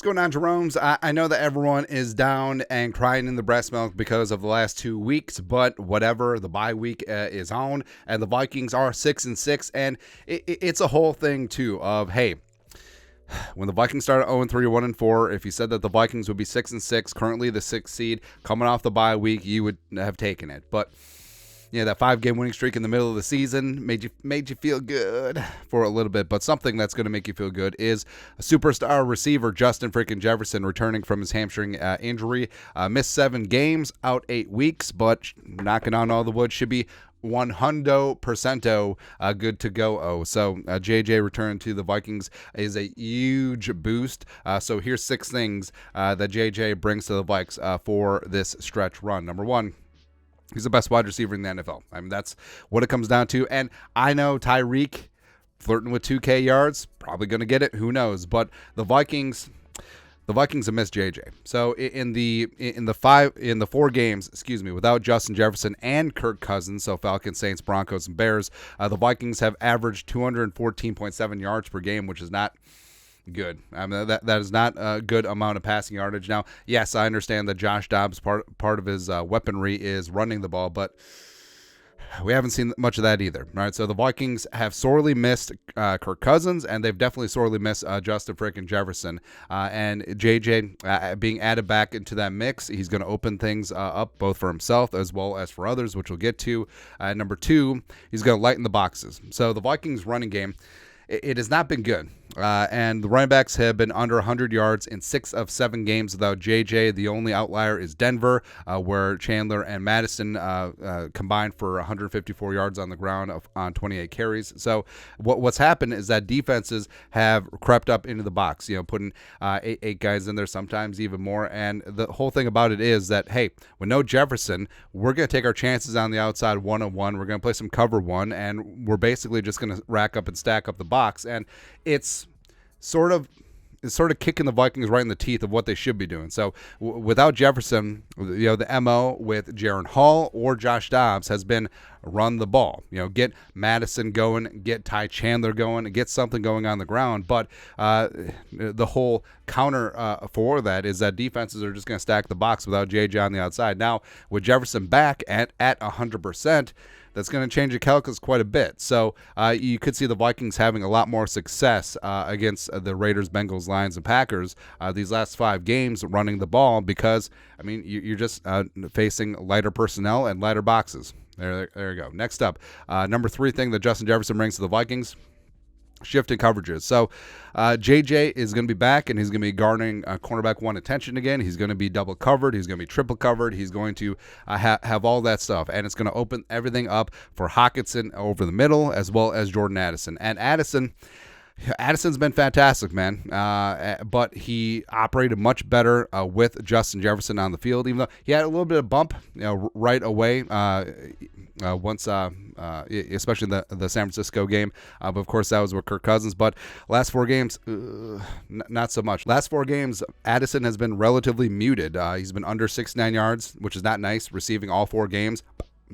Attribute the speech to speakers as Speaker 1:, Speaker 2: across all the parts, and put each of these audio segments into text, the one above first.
Speaker 1: going on, Jerome's? I know that everyone is down and crying in the breast milk because of the last 2 weeks, but whatever, the bye week is on, and the Vikings are 6-6, and it's a whole thing too of, hey, when the Vikings started 0-3 or 1-4, if you said that the Vikings would be 6-6, currently the 6th seed, coming off the bye week, you would have taken it. But that 5-game winning streak in the middle of the season made you feel good for a little bit. But something that's going to make you feel good is a superstar receiver, Justin freaking Jefferson, returning from his hamstring injury. Missed 7 games, out 8 weeks, but knocking on all the wood, should be 100% good to go. So JJ return to the Vikings is a huge boost. So here's 6 things that JJ brings to the Vikes for this stretch run. Number 1, he's the best wide receiver in the NFL. I mean, that's what it comes down to. And I know Tyreek flirting with 2K yards, probably going to get it. Who knows? But the Vikings have missed JJ. So in the 4 games, without Justin Jefferson and Kirk Cousins, so Falcons, Saints, Broncos, and Bears, the Vikings have averaged 214.7 yards per game, which is not good. I mean, that is not a good amount of passing yardage. Now, yes, I understand that Josh Dobbs, part of his weaponry is running the ball, but we haven't seen much of that either. All right, so the Vikings have sorely missed Kirk Cousins, and they've definitely sorely missed Justin freaking Jefferson. And JJ being added back into that mix, he's going to open things up both for himself as well as for others, which we'll get to. Number 2, he's going to lighten the boxes. So the Vikings running game, it has not been good. And the running backs have been under 100 yards in 6 of 7 games without JJ. The only outlier is Denver, where Chandler and Madison combined for 154 yards on the ground on 28 carries. So what's happened is that defenses have crept up into the box, putting 8 guys in there, sometimes even more. And the whole thing about it is that, hey, with no Jefferson, we're going to take our chances on the outside one-on-one. We're going to play some cover one, and we're basically just going to rack up and stack up the box. And it's sort of kicking the Vikings right in the teeth of what they should be doing. So without Jefferson, the MO with Jaron Hall or Josh Dobbs has been run the ball. Get Madison going, get Ty Chandler going, get something going on the ground. But the whole counter for that is that defenses are just going to stack the box without JJ on the outside. Now, with Jefferson back at 100%, that's going to change the calculus quite a bit. So you could see the Vikings having a lot more success against the Raiders, Bengals, Lions, and Packers these last 5 games running the ball because, you're just facing lighter personnel and lighter boxes. There you go. Next up, number 3 thing that Justin Jefferson brings to the Vikings, shifting coverages. So JJ is going to be back, and he's going to be garnering cornerback 1 attention again. He's going to be double covered. He's going to be triple covered. He's going to have all that stuff, and it's going to open everything up for Hockenson over the middle as well as Jordan Addison. And Addison's been fantastic, man, but he operated much better with Justin Jefferson on the field, even though he had a little bit of bump right away once, especially the San Francisco game. But, of course, that was with Kirk Cousins. But last 4 games, not so much. Last 4 games, Addison has been relatively muted. He's been under 69 yards, which is not nice, receiving all 4 games.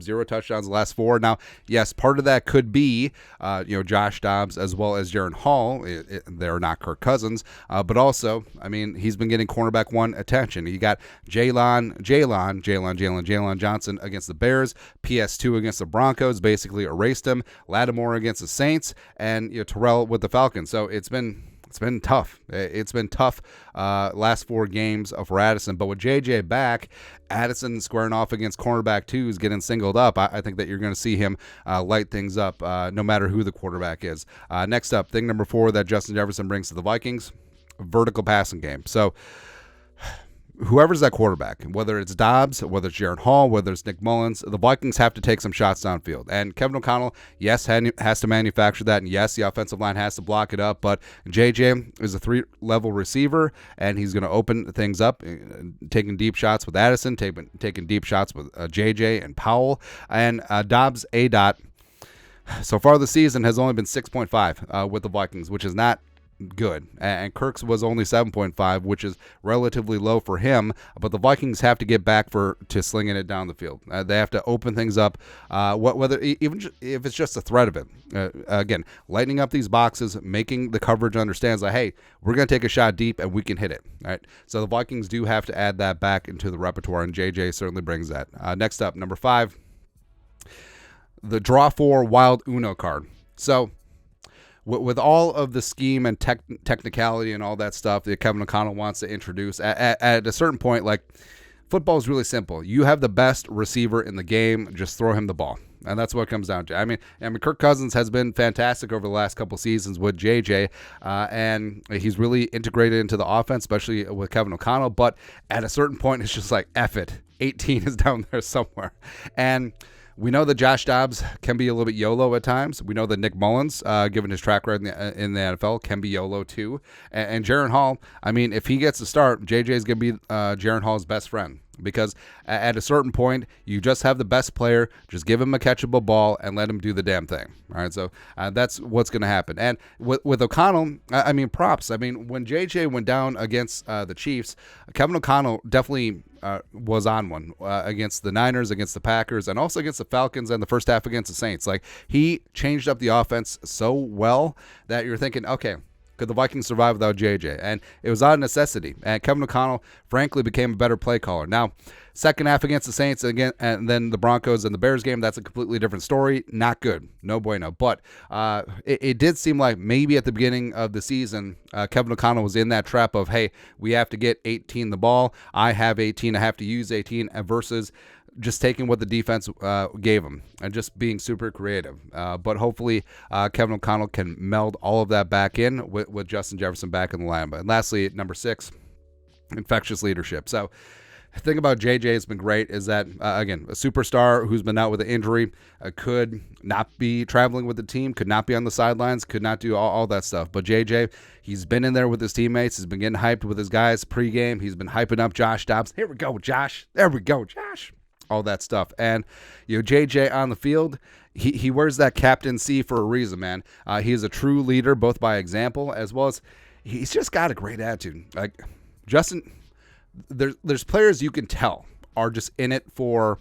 Speaker 1: 0 touchdowns the last 4. Now, yes, part of that could be, Josh Dobbs as well as Jaron Hall. They're not Kirk Cousins, but also, he's been getting cornerback 1 attention. You got Jalen Johnson against the Bears, PS2 against the Broncos, basically erased him. Lattimore against the Saints, and Terrell with the Falcons. So it's been tough. It's been tough last 4 games for Addison. But with JJ back, Addison squaring off against cornerback 2s, getting singled up, I think that you're going to see him light things up no matter who the quarterback is. Next up, thing number 4 that Justin Jefferson brings to the Vikings, vertical passing game. So whoever's that quarterback, whether it's Dobbs, whether it's Jaron Hall, whether it's Nick Mullins, the Vikings have to take some shots downfield. And Kevin O'Connell, yes, has to manufacture that, and yes, the offensive line has to block it up, but JJ is a 3-level receiver, and he's going to open things up, taking deep shots with Addison, taking deep shots with JJ and Powell, and Dobbs, so far this season, has only been 6.5 with the Vikings, which is not good. And Kirk's was only 7.5, which is relatively low for him. But the Vikings have to get back to slinging it down the field. They have to open things up, whether even if it's just a threat of it. Again, lightening up these boxes, making the coverage understands that, hey, we're going to take a shot deep and we can hit it. All right. So the Vikings do have to add that back into the repertoire, and JJ certainly brings that. Next up, number 5, the draw 4 wild Uno card. So with all of the scheme and technicality and all that stuff that Kevin O'Connell wants to introduce, at a certain point, like, football is really simple. You have the best receiver in the game, just throw him the ball. And that's what it comes down to. I mean, Kirk Cousins has been fantastic over the last couple seasons with JJ, and he's really integrated into the offense, especially with Kevin O'Connell. But at a certain point, it's just like, F it. 18 is down there somewhere. And we know that Josh Dobbs can be a little bit YOLO at times. We know that Nick Mullins, given his track record in the NFL, can be YOLO too. And Jaron Hall, I mean, if he gets to start, JJ is going to be Jaron Hall's best friend. Because at a certain point, you just have the best player. Just give him a catchable ball and let him do the damn thing. All right, so that's what's going to happen. And with O'Connell, I mean, props. I mean, when JJ went down against the Chiefs, Kevin O'Connell definitely was on one against the Niners, against the Packers, and also against the Falcons, and the first half against the Saints. Like, he changed up the offense so well that you're thinking, okay, could the Vikings survive without JJ? And it was out of necessity. And Kevin O'Connell, frankly, became a better play caller. Now, second half against the Saints again, and then the Broncos and the Bears game, that's a completely different story. Not good. No bueno. But it did seem like maybe at the beginning of the season, Kevin O'Connell was in that trap of, hey, we have to get 18 the ball. I have 18. I have to use 18 versus just taking what the defense gave him and just being super creative. But hopefully Kevin O'Connell can meld all of that back in with Justin Jefferson back in the lineup. And lastly, number 6, infectious leadership. So the thing about JJ has been great is that, again, a superstar who's been out with an injury could not be traveling with the team, could not be on the sidelines, could not do all that stuff. But JJ, he's been in there with his teammates. He's been getting hyped with his guys pregame. He's been hyping up Josh Dobbs. Here we go, Josh. There we go, Josh. All that stuff. And, JJ on the field, he wears that Captain C for a reason, man. He is a true leader, both by example, as well as he's just got a great attitude. Like, Justin, there's players you can tell are just in it for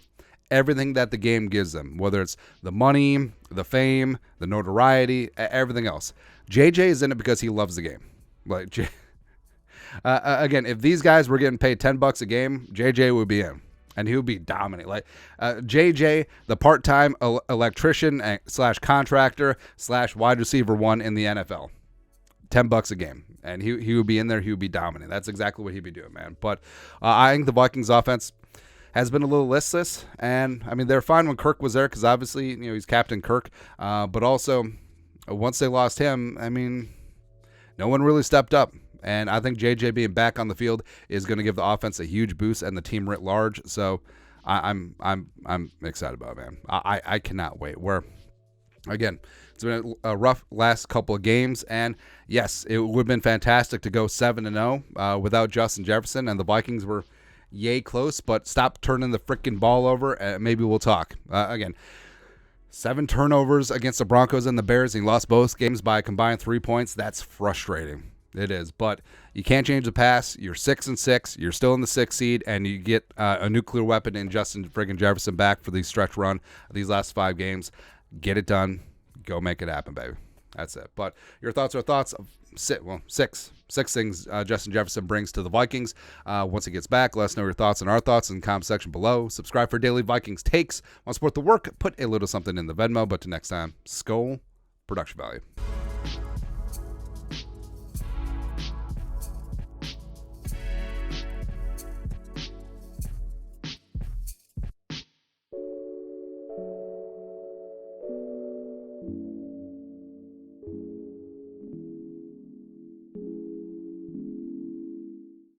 Speaker 1: everything that the game gives them, whether it's the money, the fame, the notoriety, everything else. JJ is in it because he loves the game. Like, again, if these guys were getting paid $10 a game, JJ would be in. And he would be dominant. Like JJ, the part-time electrician / contractor / wide receiver 1 in the NFL. $10 a game. And he would be in there. He would be dominant. That's exactly what he'd be doing, man. But I think the Vikings offense has been a little listless. And, I mean, they're fine when Kirk was there because obviously, he's Captain Kirk. But also, once they lost him, I mean, no one really stepped up. And I think JJ being back on the field is going to give the offense a huge boost and the team writ large. So I'm excited about it, man. I cannot wait. Again, it's been a rough last couple of games, and yes, it would have been fantastic to go 7-0 without Justin Jefferson, and the Vikings were yay close, but stop turning the freaking ball over, and maybe we'll talk. Again, 7 turnovers against the Broncos and the Bears, and he lost both games by a combined 3 points. That's frustrating. It is, but you can't change the past. You're 6-6. You're still in the 6th seed, and you get a nuclear weapon in Justin friggin' Jefferson back for the stretch run of these last 5 games. Get it done. Go make it happen, baby. That's it. But your thoughts are thoughts of six things Justin Jefferson brings to the Vikings. Once he gets back, let us know your thoughts and our thoughts in the comment section below. Subscribe for daily Vikings takes. Want to support the work? Put a little something in the Venmo. But till next time, Skol, production value.